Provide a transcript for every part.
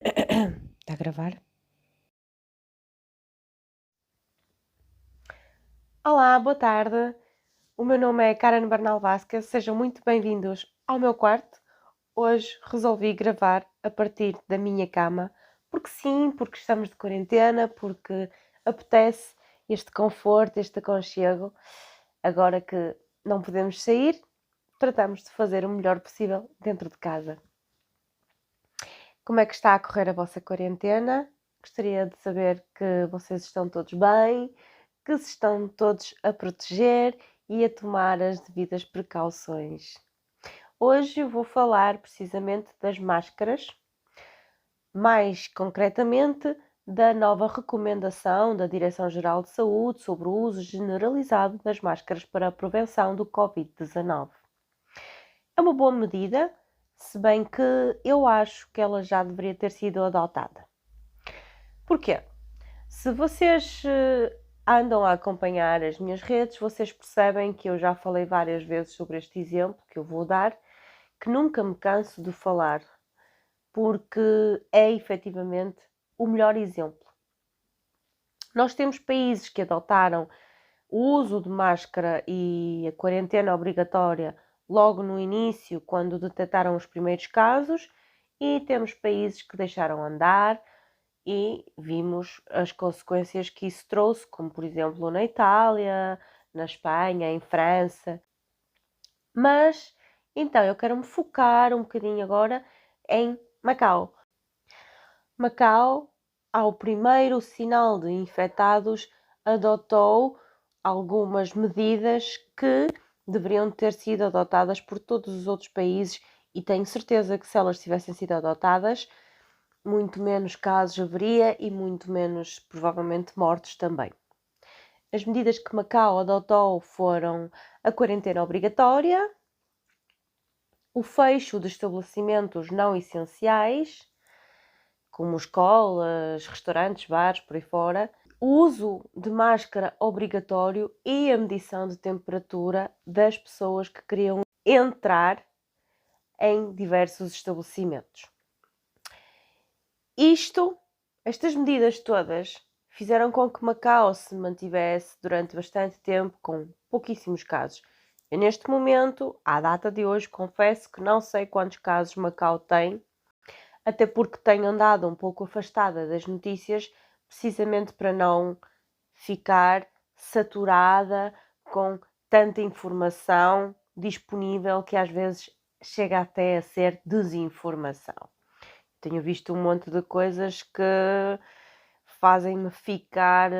Está a gravar? Olá, boa tarde. O meu nome é Karen Bernal Vasquez. Sejam muito bem-vindos ao meu quarto. Hoje resolvi gravar a partir da minha cama, porque sim, porque estamos de quarentena, porque apetece este conforto, este aconchego. Agora que não podemos sair, tratamos de fazer o melhor possível dentro de casa. Como é que está a correr a vossa quarentena? Gostaria de saber que vocês estão todos bem, que se estão todos a proteger e a tomar as devidas precauções. Hoje eu vou falar precisamente das máscaras, mais concretamente da nova recomendação da Direção-Geral de Saúde sobre o uso generalizado das máscaras para a prevenção do Covid-19. É uma boa medida, se bem que eu acho que ela já deveria ter sido adotada. Porquê? Se vocês andam a acompanhar as minhas redes, vocês percebem que eu já falei várias vezes sobre este exemplo que eu vou dar, que nunca me canso de falar, porque é efetivamente o melhor exemplo. Nós temos países que adotaram o uso de máscara e a quarentena obrigatória logo no início, quando detectaram os primeiros casos, e temos países que deixaram andar e vimos as consequências que isso trouxe, como por exemplo na Itália, na Espanha, em França. Mas então eu quero me focar um bocadinho agora em Macau. Macau, ao primeiro sinal de infectados, adotou algumas medidas que deveriam ter sido adotadas por todos os outros países e tenho certeza que se elas tivessem sido adotadas, muito menos casos haveria e muito menos, provavelmente, mortes também. As medidas que Macau adotou foram a quarentena obrigatória, o fecho de estabelecimentos não essenciais, como escolas, restaurantes, bares, por aí fora, o uso de máscara obrigatório e a medição de temperatura das pessoas que queriam entrar em diversos estabelecimentos. Estas medidas todas fizeram com que Macau se mantivesse durante bastante tempo com pouquíssimos casos. Eu, neste momento, à data de hoje, confesso que não sei quantos casos Macau tem, até porque tenho andado um pouco afastada das notícias, precisamente para não ficar saturada com tanta informação disponível que às vezes chega até a ser desinformação. Tenho visto um monte de coisas que fazem-me ficar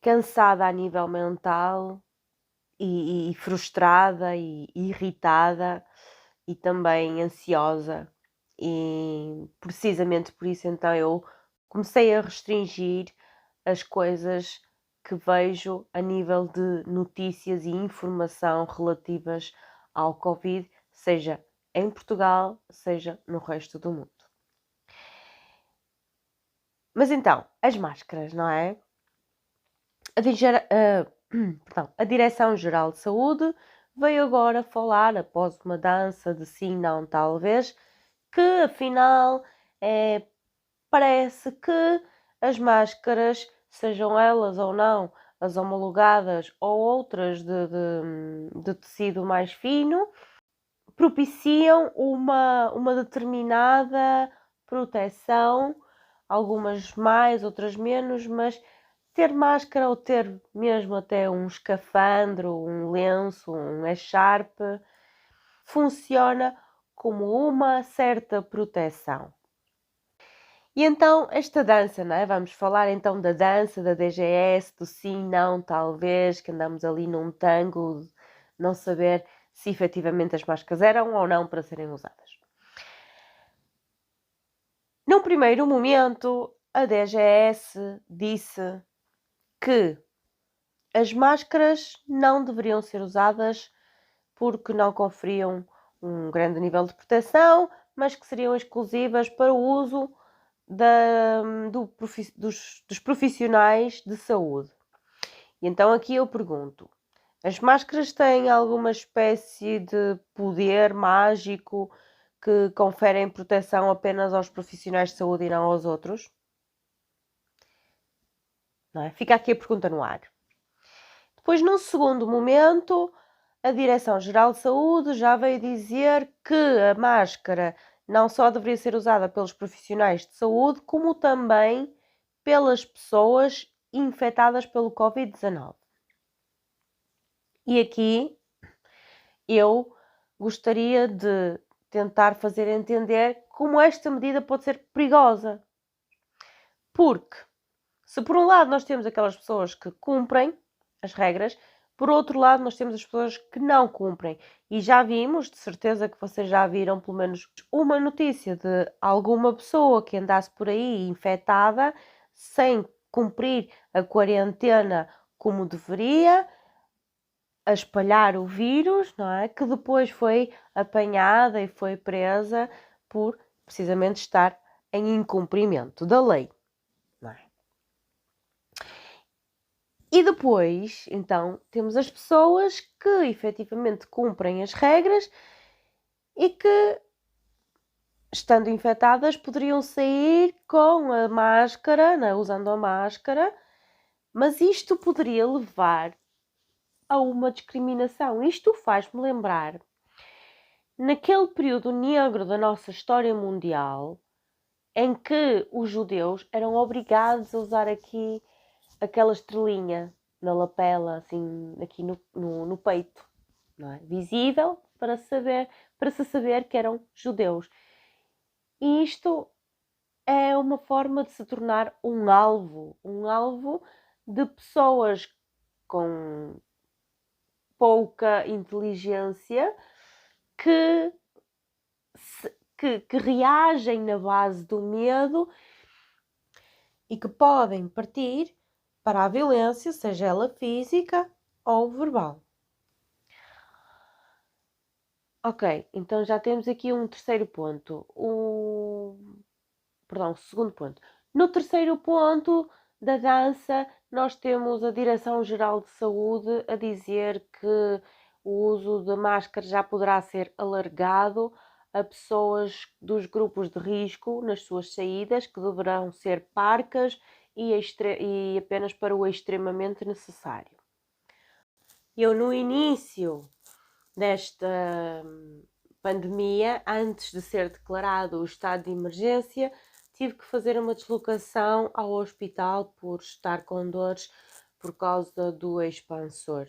cansada a nível mental e frustrada e irritada e também ansiosa. E precisamente por isso então eu comecei a restringir as coisas que vejo a nível de notícias e informação relativas ao Covid, seja em Portugal, seja no resto do mundo. Mas então, as máscaras, não é? A Direção-Geral de Saúde veio agora falar, após uma dança de sim, não, talvez, que afinal parece que as máscaras, sejam elas ou não as homologadas ou outras de tecido mais fino, propiciam uma determinada proteção, algumas mais, outras menos, mas ter máscara ou ter mesmo até um escafandro, um lenço, um echarpe, funciona como uma certa proteção. E então, esta dança, não é? Vamos falar então da dança, da DGS, do sim, não, talvez, que andamos ali num tango, não saber se efetivamente as máscaras eram ou não para serem usadas. Num primeiro momento, a DGS disse que as máscaras não deveriam ser usadas porque não conferiam um grande nível de proteção, mas que seriam exclusivas para o uso dos profissionais de saúde. E então aqui eu pergunto: as máscaras têm alguma espécie de poder mágico que conferem proteção apenas aos profissionais de saúde e não aos outros? Não é? Fica aqui a pergunta no ar. Depois, num segundo momento, a Direção-Geral de Saúde já veio dizer que a máscara não só deveria ser usada pelos profissionais de saúde, como também pelas pessoas infectadas pelo Covid-19. E aqui eu gostaria de tentar fazer entender como esta medida pode ser perigosa. Porque, se por um lado nós temos aquelas pessoas que cumprem as regras, por outro lado nós temos as pessoas que não cumprem. E já vimos, de certeza que vocês já viram pelo menos uma notícia de alguma pessoa que andasse por aí infectada sem cumprir a quarentena como deveria, a espalhar o vírus, não é? Que depois foi apanhada e foi presa por precisamente estar em incumprimento da lei, não é? E depois, então, temos as pessoas que efetivamente cumprem as regras e que, estando infectadas, poderiam sair com a máscara, né, usando a máscara, mas isto poderia levar a uma discriminação. Isto faz-me lembrar, naquele período negro da nossa história mundial, em que os judeus eram obrigados a usar aqui aquela estrelinha na lapela, assim, aqui no peito, não é? Visível para se saber que eram judeus. E isto é uma forma de se tornar um alvo de pessoas com pouca inteligência que reagem na base do medo e que podem partir para a violência, seja ela física ou verbal. Ok, então já temos aqui um terceiro ponto. Segundo ponto. No terceiro ponto da dança, nós temos a Direção-Geral de Saúde a dizer que o uso de máscara já poderá ser alargado a pessoas dos grupos de risco nas suas saídas, que deverão ser parcas e apenas para o extremamente necessário. Eu, no início desta pandemia, antes de ser declarado o estado de emergência, tive que fazer uma deslocação ao hospital por estar com dores por causa do expansor.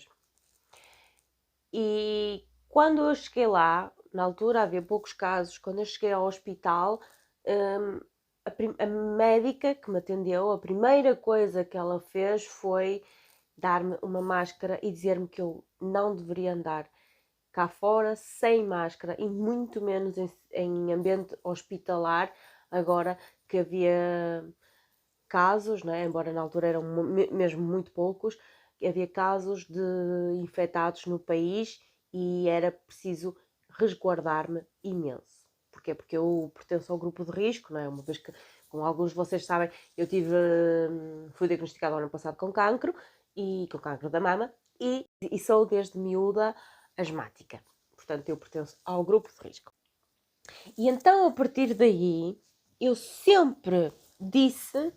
E quando eu cheguei lá, na altura havia poucos casos, quando eu cheguei ao hospital, a médica que me atendeu, a primeira coisa que ela fez foi dar-me uma máscara e dizer-me que eu não deveria andar cá fora sem máscara e muito menos em ambiente hospitalar, agora que havia casos, né, embora na altura eram mesmo muito poucos, havia casos de infectados no país e era preciso resguardar-me imenso. Porquê? Porque eu pertenço ao grupo de risco, não é? Uma vez que, como alguns de vocês sabem, fui diagnosticada no ano passado com cancro da mama e sou desde miúda asmática. Portanto, eu pertenço ao grupo de risco. E então, a partir daí, eu sempre disse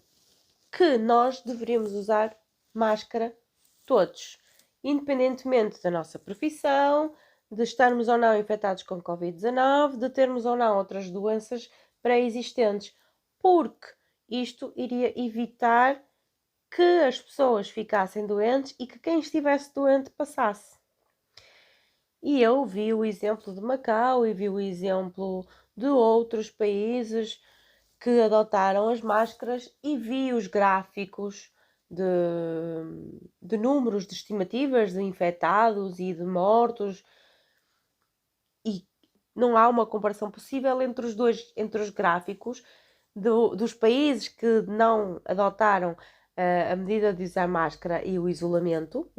que nós deveríamos usar máscara todos, independentemente da nossa profissão, de estarmos ou não infectados com Covid-19, de termos ou não outras doenças pré-existentes, porque isto iria evitar que as pessoas ficassem doentes e que quem estivesse doente passasse. E eu vi o exemplo de Macau e vi o exemplo de outros países que adotaram as máscaras e vi os gráficos de números de estimativas de infectados e de mortos, e não há uma comparação possível entre os gráficos dos países que não adotaram a medida de usar máscara e o isolamento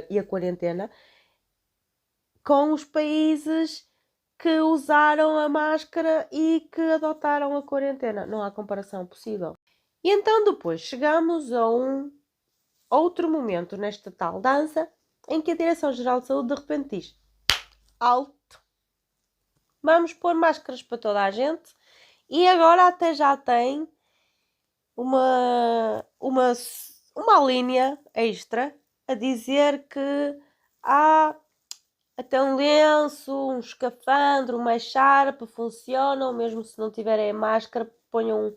e a quarentena, com os países que usaram a máscara e que adotaram a quarentena. Não há comparação possível. E então depois chegamos a um outro momento nesta tal dança em que a Direção-Geral de Saúde de repente diz: alto, vamos pôr máscaras para toda a gente. E agora até já tem uma linha extra a dizer que há até um lenço, um escafandro, uma echarpe funcionam, mesmo se não tiverem a máscara, ponham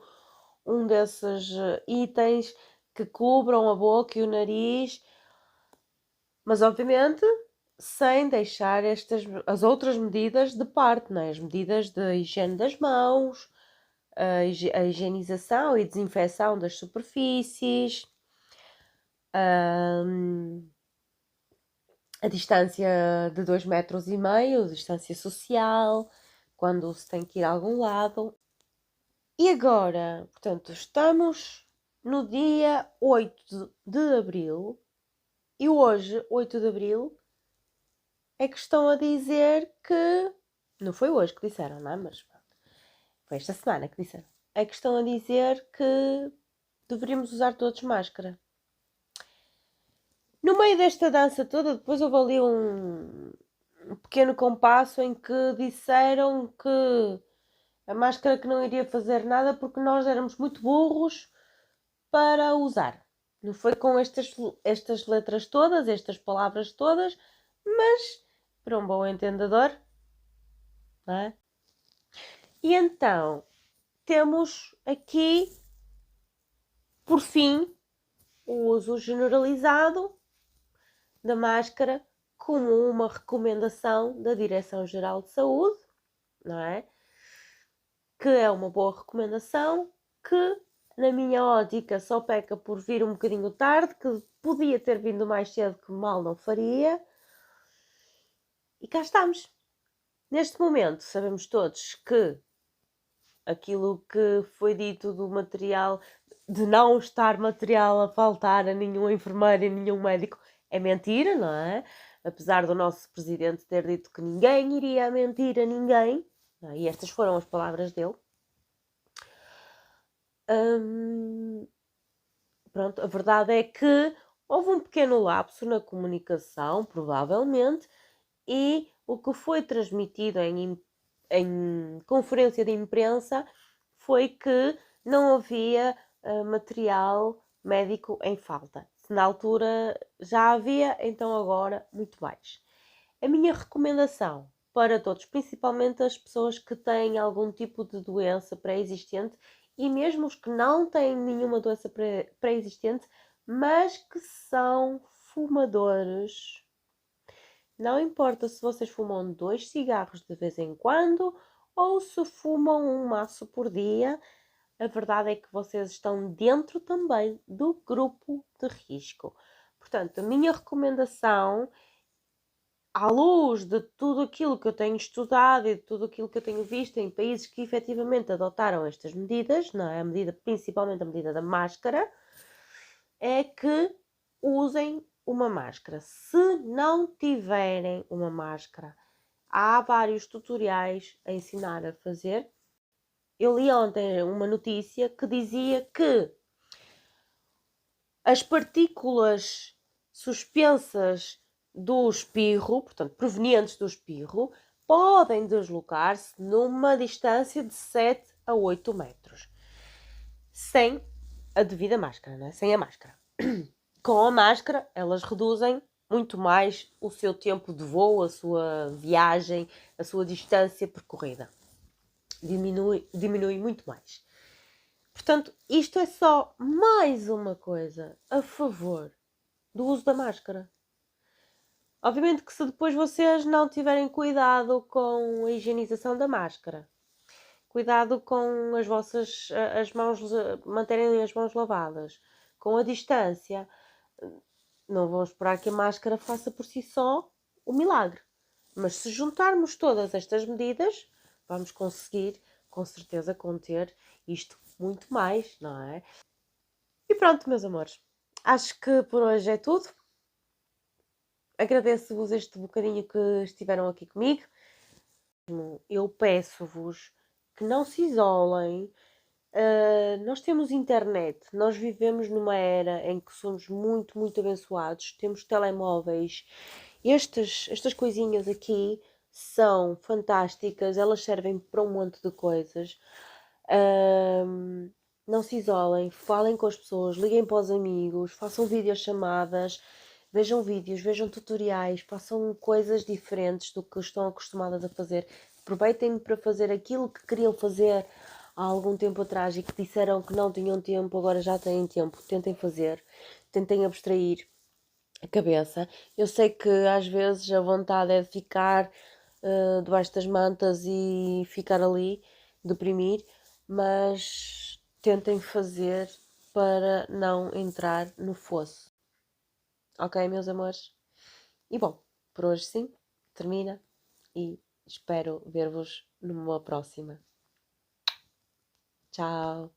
um desses itens que cubram a boca e o nariz, mas obviamente sem deixar as outras medidas de parte, não é? As medidas de higiene das mãos, a higienização e desinfecção das superfícies, a distância de 2,5 metros, distância social, quando se tem que ir a algum lado. E agora, portanto, estamos no dia 8 de abril e hoje, 8 de abril, é que estão a dizer que. Não foi hoje que disseram, não é? Mas foi esta semana que disseram. É que estão a dizer que deveríamos usar todos máscara. No meio desta dança toda, depois houve ali um pequeno compasso em que disseram que a máscara que não iria fazer nada porque nós éramos muito burros para usar. Não foi com estas letras todas, estas palavras todas, mas para um bom entendedor, não é? E então, temos aqui, por fim, o uso generalizado da máscara como uma recomendação da Direção-Geral de Saúde, não é? Que é uma boa recomendação, que na minha ótica só peca por vir um bocadinho tarde, que podia ter vindo mais cedo, que mal não faria. E cá estamos. Neste momento sabemos todos que aquilo que foi dito do material, de não estar material a faltar a nenhum enfermeiro e nenhum médico, é mentira, não é? Apesar do nosso presidente ter dito que ninguém iria mentir a ninguém, e estas foram as palavras dele. Pronto, a verdade é que houve um pequeno lapso na comunicação, provavelmente, e o que foi transmitido em conferência de imprensa foi que não havia material médico em falta. Se na altura já havia, então agora muito mais. A minha recomendação para todos, principalmente as pessoas que têm algum tipo de doença pré-existente e mesmo os que não têm nenhuma doença pré-existente, mas que são fumadores. Não importa se vocês fumam 2 cigarros de vez em quando ou se fumam um maço por dia, a verdade é que vocês estão dentro também do grupo de risco. Portanto, a minha recomendação, à luz de tudo aquilo que eu tenho estudado e de tudo aquilo que eu tenho visto em países que efetivamente adotaram estas medidas, não é? Principalmente a medida da máscara, é que usem uma máscara. Se não tiverem uma máscara, há vários tutoriais a ensinar a fazer. Eu li ontem uma notícia que dizia que as partículas suspensas do espirro, portanto, provenientes do espirro, podem deslocar-se numa distância de 7 a 8 metros. Sem a devida máscara, não é? Sem a máscara. Com a máscara, elas reduzem muito mais o seu tempo de voo, a sua viagem, a sua distância percorrida. Diminui muito mais. Portanto, isto é só mais uma coisa a favor do uso da máscara. Obviamente que se depois vocês não tiverem cuidado com a higienização da máscara, cuidado com as mãos, manterem as mãos lavadas, com a distância, não vão esperar que a máscara faça por si só o milagre. Mas se juntarmos todas estas medidas, vamos conseguir, com certeza, conter isto muito mais, não é? E pronto, meus amores. Acho que por hoje é tudo. Agradeço-vos este bocadinho que estiveram aqui comigo. Eu peço-vos que não se isolem. Nós temos internet, nós vivemos numa era em que somos muito abençoados, temos telemóveis. Estas coisinhas aqui são fantásticas, elas servem para um monte de coisas. Ahm, não se isolem, falem com as pessoas, liguem para os amigos, façam videochamadas, vejam vídeos, vejam tutoriais, façam coisas diferentes do que estão acostumadas a fazer. Aproveitem para fazer aquilo que queriam fazer há algum tempo atrás e que disseram que não tinham tempo, agora já têm tempo. Tentem fazer, tentem abstrair a cabeça. Eu sei que às vezes a vontade é de ficar debaixo das mantas e ficar ali, deprimir, mas tentem fazer para não entrar no fosso. Ok, meus amores? E bom, por hoje sim, termina e espero ver-vos numa próxima. Tchau!